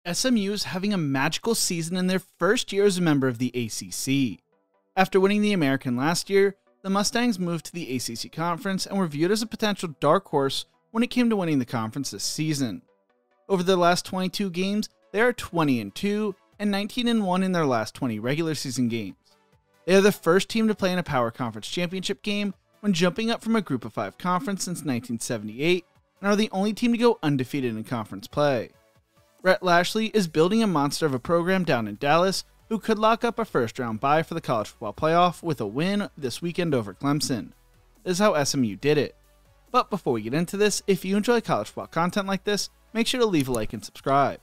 SMU is having a magical season in their first year as a member of the ACC. After winning the American last year, the Mustangs moved to the ACC Conference and were viewed as a potential dark horse when it came to winning the conference this season. Over their last 22 games, they are 20-2 and 19-1 in their last 20 regular season games. They are the first team to play in a Power Conference championship game when jumping up from a Group of 5 conference since 1978, and are the only team to go undefeated in conference play. Rhett Lashlee is building a monster of a program down in Dallas who could lock up a first-round bye for the college football playoff with a win this weekend over Clemson. This is how SMU did it. But before we get into this, if you enjoy college football content like this, make sure to leave a like and subscribe.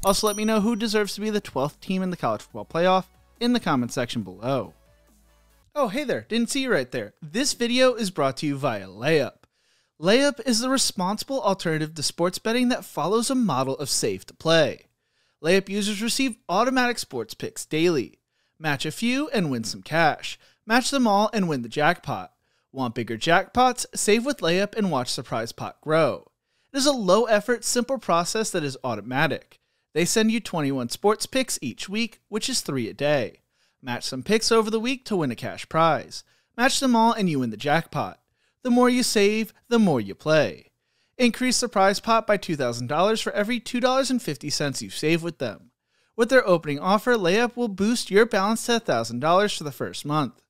Also, let me know who deserves to be the 12th team in the college football playoff in the comment section below. Oh, hey there, didn't see you right there. This video is brought to you via Layup. Layup is the responsible alternative to sports betting that follows a model of safe to play. Layup users receive automatic sports picks daily. Match a few and win some cash. Match them all and win the jackpot. Want bigger jackpots? Save with Layup and watch the prize pot grow. It is a low-effort, simple process that is automatic. They send you 21 sports picks each week, which is 3 a day. Match some picks over the week to win a cash prize. Match them all and you win the jackpot. The more you save, the more you play. Increase the prize pot by $2,000 for every $2.50 you save with them. With their opening offer, Layup will boost your balance to $1,000 for the first month.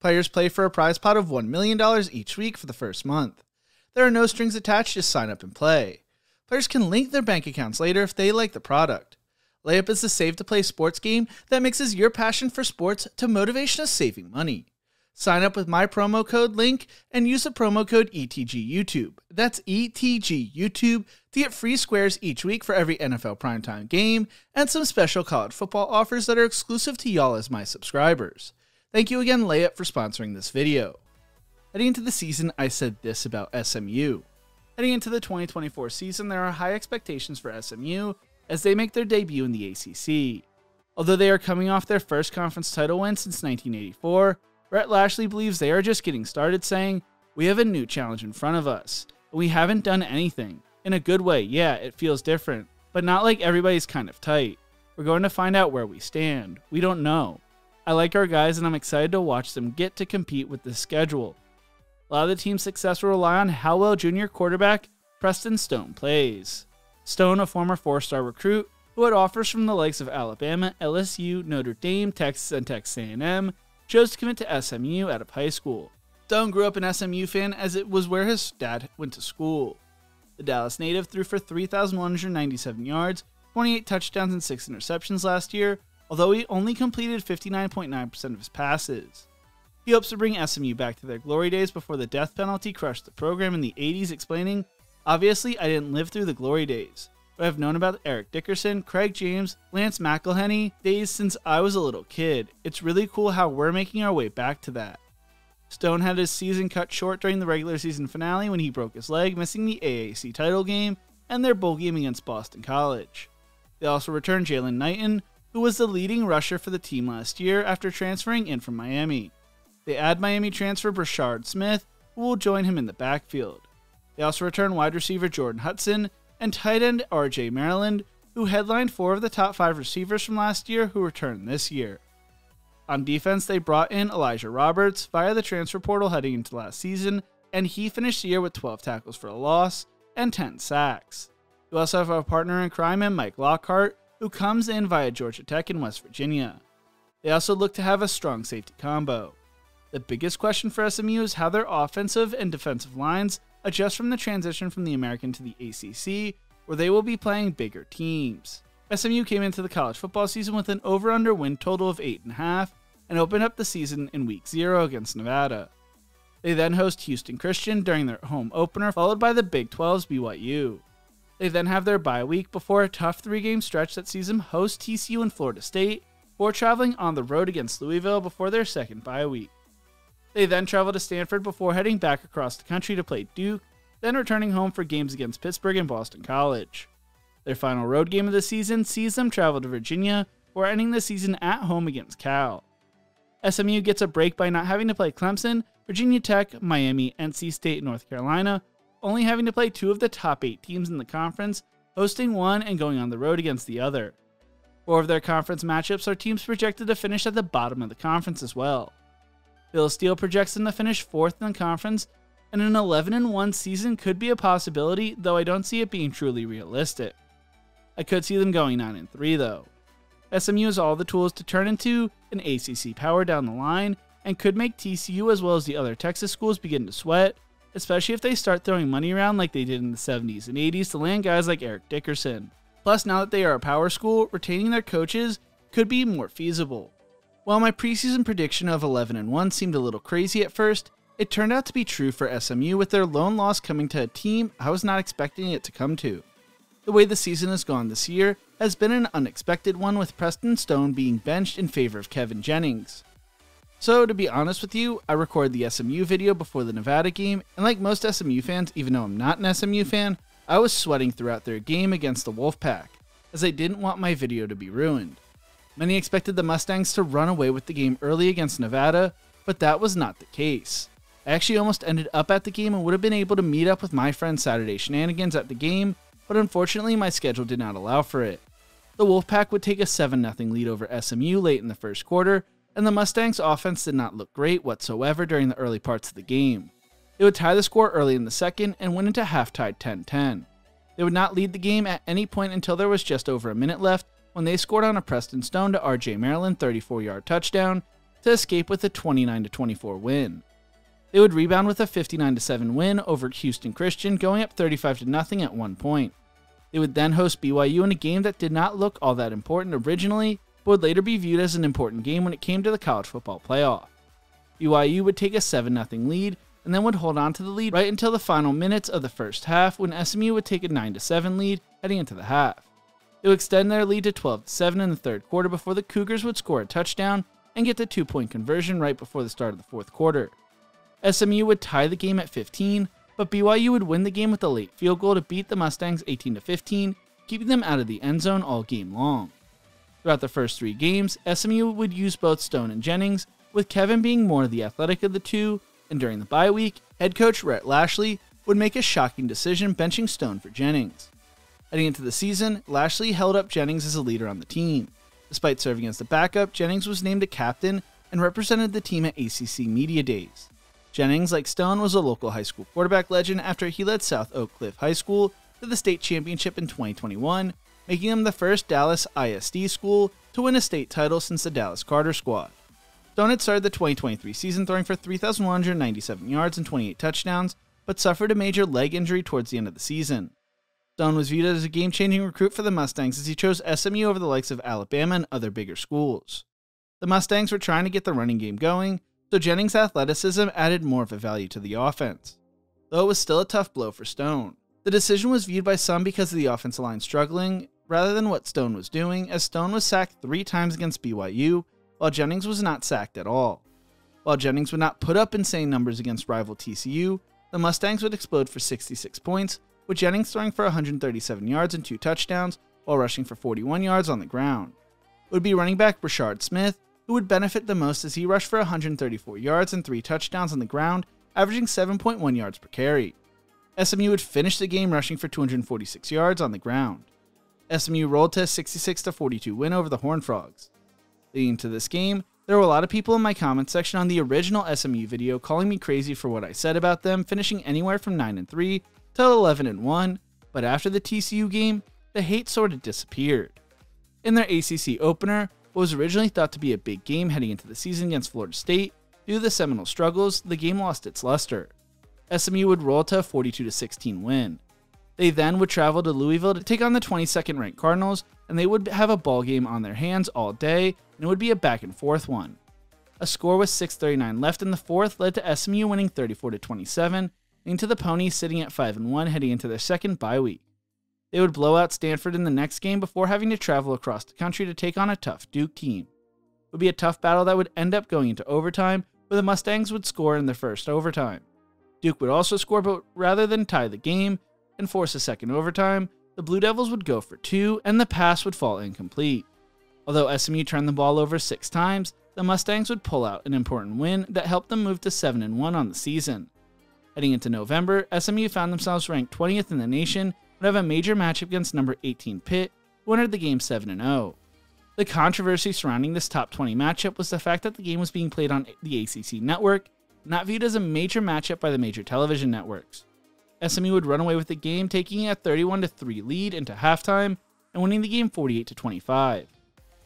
Players play for a prize pot of $1 million each week for the first month. There are no strings attached, just sign up and play. Players can link their bank accounts later if they like the product. Layup is the save-to-play sports game that mixes your passion for sports to motivation of saving money. Sign up with my promo code link and use the promo code ETGYOUTUBE. That's ETGYOUTUBE to get free squares each week for every NFL primetime game and some special college football offers that are exclusive to y'all as my subscribers. Thank you again, Layup, for sponsoring this video. Heading into the season, I said this about SMU. Heading into the 2024 season, there are high expectations for SMU as they make their debut in the ACC. Although they are coming off their first conference title win since 1984, Rhett Lashlee believes they are just getting started, saying, "We have a new challenge in front of us. We haven't done anything. In a good way, yeah, it feels different, but not like everybody's kind of tight. We're going to find out where we stand. We don't know. I like our guys and I'm excited to watch them get to compete with this schedule." A lot of the team's success will rely on how well junior quarterback Preston Stone plays. Stone, a former 4-star recruit who had offers from the likes of Alabama, LSU, Notre Dame, Texas, and Texas A&M, chose to commit to SMU out of high school. Stone grew up an SMU fan as it was where his dad went to school. The Dallas native threw for 3,197 yards, 28 touchdowns, and 6 interceptions last year, although he only completed 59.9% of his passes. He hopes to bring SMU back to their glory days before the death penalty crushed the program in the 80s, explaining, "Obviously, I didn't live through the glory days, but I've known about Eric Dickerson, Craig James, Lance McElhenney days since I was a little kid. It's really cool how we're making our way back to that." Stone had his season cut short during the regular season finale when he broke his leg, missing the AAC title game and their bowl game against Boston College. They also returned Jalen Knighton, who was the leading rusher for the team last year after transferring in from Miami. They add Miami transfer Brashard Smith, who will join him in the backfield. They also return wide receiver Jordan Hudson and tight end RJ Maryland, who headlined 4 of the top 5 receivers from last year who returned this year. On defense, they brought in Elijah Roberts via the transfer portal heading into last season, and he finished the year with 12 tackles for a loss and 10 sacks. You also have a partner in crime in Mike Lockhart, who comes in via Georgia Tech in West Virginia. They also look to have a strong safety combo. The biggest question for SMU is how their offensive and defensive lines adjust from the transition from the American to the ACC, where they will be playing bigger teams. SMU came into the college football season with an over-under win total of 8.5 and opened up the season in week 0 against Nevada. They then host Houston Christian during their home opener, followed by the Big 12's BYU. They then have their bye week before a tough 3-game stretch that sees them host TCU and Florida State, before traveling on the road against Louisville before their second bye week. They then travel to Stanford before heading back across the country to play Duke, then returning home for games against Pittsburgh and Boston College. Their final road game of the season sees them travel to Virginia before ending the season at home against Cal. SMU gets a break by not having to play Clemson, Virginia Tech, Miami, NC State, and North Carolina, only having to play 2 of the top 8 teams in the conference hosting one and going on the road against the other. 4 of their conference matchups are teams projected to finish at the bottom of the conference as well. Bill Steele projects them to finish 4th in the conference, and an 11-1 season could be a possibility, though I don't see it being truly realistic. I could see them going 9-3 though. SMU has all the tools to turn into an ACC power down the line, and could make TCU as well as the other Texas schools begin to sweat, especially if they start throwing money around like they did in the 70s and 80s to land guys like Eric Dickerson. Plus, now that they are a power school, retaining their coaches could be more feasible. While my preseason prediction of 11-1 seemed a little crazy at first, it turned out to be true for SMU with their lone loss coming to a team I was not expecting it to come to. The way the season has gone this year has been an unexpected one, with Preston Stone being benched in favor of Kevin Jennings. So, to be honest with you, I recorded the SMU video before the Nevada game, and like most SMU fans, even though I'm not an SMU fan, I was sweating throughout their game against the Wolfpack, as I didn't want my video to be ruined. Many expected the Mustangs to run away with the game early against Nevada, but that was not the case. I actually almost ended up at the game and would have been able to meet up with my friend Saturday Shenanigans at the game, but unfortunately my schedule did not allow for it. The Wolfpack would take a 7-0 lead over SMU late in the first quarter, and the Mustangs' offense did not look great whatsoever during the early parts of the game. They would tie the score early in the second and went into halftime 10-10. They would not lead the game at any point until there was just over a minute left, when they scored on a Preston Stone to RJ Maryland 34-yard touchdown to escape with a 29-24 win. They would rebound with a 59-7 win over Houston Christian, going up 35-0 at one point. They would then host BYU in a game that did not look all that important originally, but would later be viewed as an important game when it came to the college football playoff. BYU would take a 7-0 lead and then would hold on to the lead right until the final minutes of the first half, when SMU would take a 9-7 lead heading into the half. They would extend their lead to 12-7 in the third quarter before the Cougars would score a touchdown and get the 2-point conversion right before the start of the fourth quarter. SMU would tie the game at 15, but BYU would win the game with a late field goal to beat the Mustangs 18-15, keeping them out of the end zone all game long. Throughout the first 3 games, SMU would use both Stone and Jennings, with Kevin being more the athletic of the two, and during the bye week, head coach Rhett Lashlee would make a shocking decision benching Stone for Jennings. Heading into the season, Lashlee held up Jennings as a leader on the team. Despite serving as the backup, Jennings was named a captain and represented the team at ACC Media Days. Jennings, like Stone, was a local high school quarterback legend after he led South Oak Cliff High School to the state championship in 2021, making him the first Dallas ISD school to win a state title since the Dallas Carter Squad. Stone had started the 2023 season throwing for 3,197 yards and 28 touchdowns, but suffered a major leg injury towards the end of the season. Stone was viewed as a game-changing recruit for the Mustangs as he chose SMU over the likes of Alabama and other bigger schools. The Mustangs were trying to get the running game going, so Jennings' athleticism added more of a value to the offense, though it was still a tough blow for Stone. The decision was viewed by some because of the offensive line struggling, rather than what Stone was doing, as Stone was sacked 3 times against BYU, while Jennings was not sacked at all. While Jennings would not put up insane numbers against rival TCU, the Mustangs would explode for 66 points, with Jennings throwing for 137 yards and 2 touchdowns, while rushing for 41 yards on the ground. It would be running back Brashard Smith who would benefit the most, as he rushed for 134 yards and 3 touchdowns on the ground, averaging 7.1 yards per carry. SMU would finish the game rushing for 246 yards on the ground. SMU rolled to a 66-42 win over the Horned Frogs. Leading to this game, there were a lot of people in my comments section on the original SMU video calling me crazy for what I said about them finishing anywhere from 9-3 to 11-1, but after the TCU game, the hate sort of disappeared. In their ACC opener, what was originally thought to be a big game heading into the season against Florida State, due to the Seminole struggles, the game lost its luster. SMU would roll to a 42-16 win. They then would travel to Louisville to take on the 22nd ranked Cardinals, and they would have a ball game on their hands all day, and it would be a back and forth one. A score with 6:39 left in the fourth led to SMU winning 34-27, leading to the Ponies sitting at 5-1 heading into their second bye week. They would blow out Stanford in the next game before having to travel across the country to take on a tough Duke team. It would be a tough battle that would end up going into overtime, where the Mustangs would score in their first overtime. Duke would also score, but rather than tie the game and force a second overtime, the Blue Devils would go for 2 and the pass would fall incomplete. Although SMU turned the ball over 6 times, the Mustangs would pull out an important win that helped them move to 7-1 on the season. Heading into November, SMU found themselves ranked 20th in the nation, would have a major matchup against number 18 Pitt, who entered the game 7-0. The controversy surrounding this top 20 matchup was the fact that the game was being played on the ACC network, not viewed as a major matchup by the major television networks. SMU would run away with the game, taking a 31-3 lead into halftime and winning the game 48-25.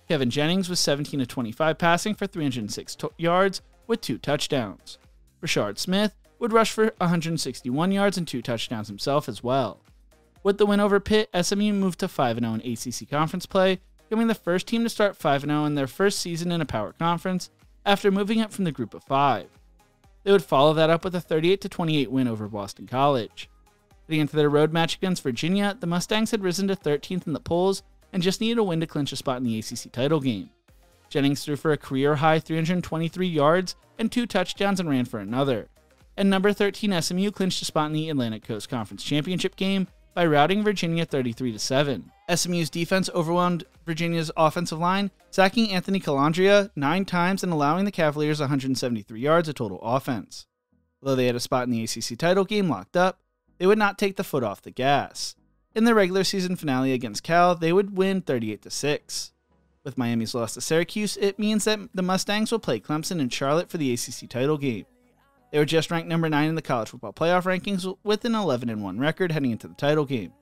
Kevin Jennings was 17-25 passing for 306 yards with 2 touchdowns. Rashard Smith would rush for 161 yards and 2 touchdowns himself as well. With the win over Pitt, SMU moved to 5-0 in ACC conference play, becoming the first team to start 5-0 in their first season in a power conference after moving up from the group of 5. They would follow that up with a 38-28 win over Boston College. Heading into their road match against Virginia, the Mustangs had risen to 13th in the polls and just needed a win to clinch a spot in the ACC title game. Jennings threw for a career-high 323 yards and 2 touchdowns and ran for another. And number 13 SMU clinched a spot in the Atlantic Coast Conference Championship game by routing Virginia 33-7. SMU's defense overwhelmed Virginia's offensive line, sacking Anthony Calandria 9 times and allowing the Cavaliers 173 yards of total offense. Although they had a spot in the ACC title game locked up, they would not take the foot off the gas. In the regular season finale against Cal, they would win 38-6. With Miami's loss to Syracuse, it means that the Mustangs will play Clemson and Charlotte for the ACC title game. They were just ranked number 9 in the college football playoff rankings with an 11-1 record heading into the title game.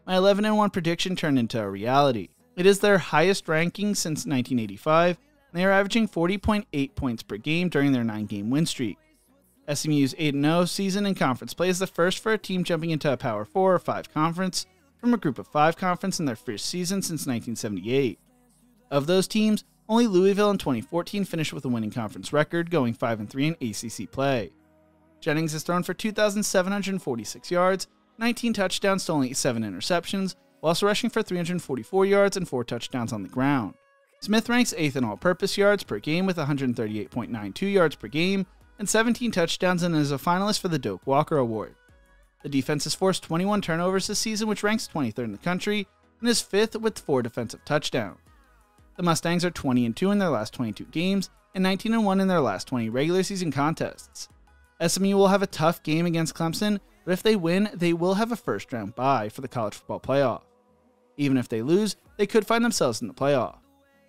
My 11-1 prediction turned into a reality. It is their highest ranking since 1985, and they are averaging 40.8 points per game during their 9-game win streak. SMU's 8-0 season in conference play is the first for a team jumping into a Power 4 or 5 conference from a Group of 5 conference in their first season since 1978. Of those teams, only Louisville in 2014 finished with a winning conference record, going 5-3 in ACC play. Jennings has thrown for 2,746 yards, 19 touchdowns to only 7 interceptions, while also rushing for 344 yards and 4 touchdowns on the ground. Smith ranks 8th in all-purpose yards per game with 138.92 yards per game and 17 touchdowns and is a finalist for the Doak Walker Award. The defense has forced 21 turnovers this season, which ranks 23rd in the country, and is 5th with 4 defensive touchdowns. The Mustangs are 20-2 in their last 22 games and 19-1 in their last 20 regular season contests. SMU will have a tough game against Clemson, but if they win, they will have a first-round bye for the college football playoff. Even if they lose, they could find themselves in the playoff.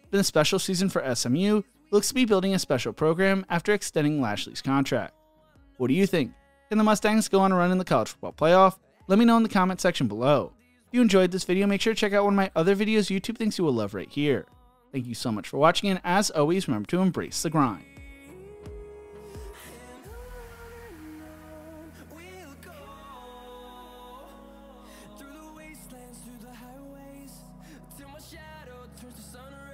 It's been a special season for SMU, who looks to be building a special program after extending Lashlee's contract. What do you think? Can the Mustangs go on a run in the college football playoff? Let me know in the comment section below. If you enjoyed this video, make sure to check out one of my other videos YouTube thinks you will love right here. Thank you so much for watching, and as always, remember to embrace the grind.